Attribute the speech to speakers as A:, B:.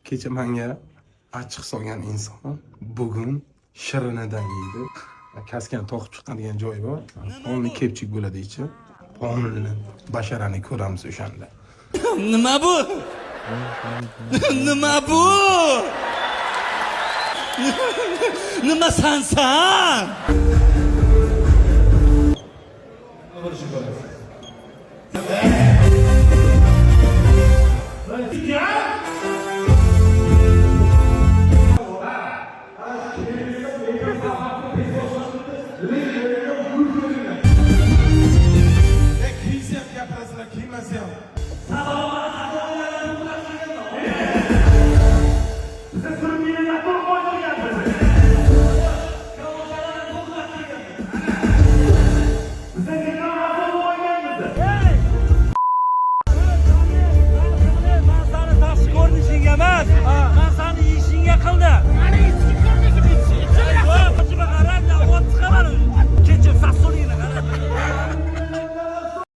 A: kecha menga achchiq solgan inson bugun shirinidan yeydi. Kaskani to'qib chiqadigan joyi bor. Qonli kepchik bo'ladi ichi. Qonli basharani ko'ramiz o'shanda.
B: Nima bu? Nima bu? Nima sansan?
C: Nima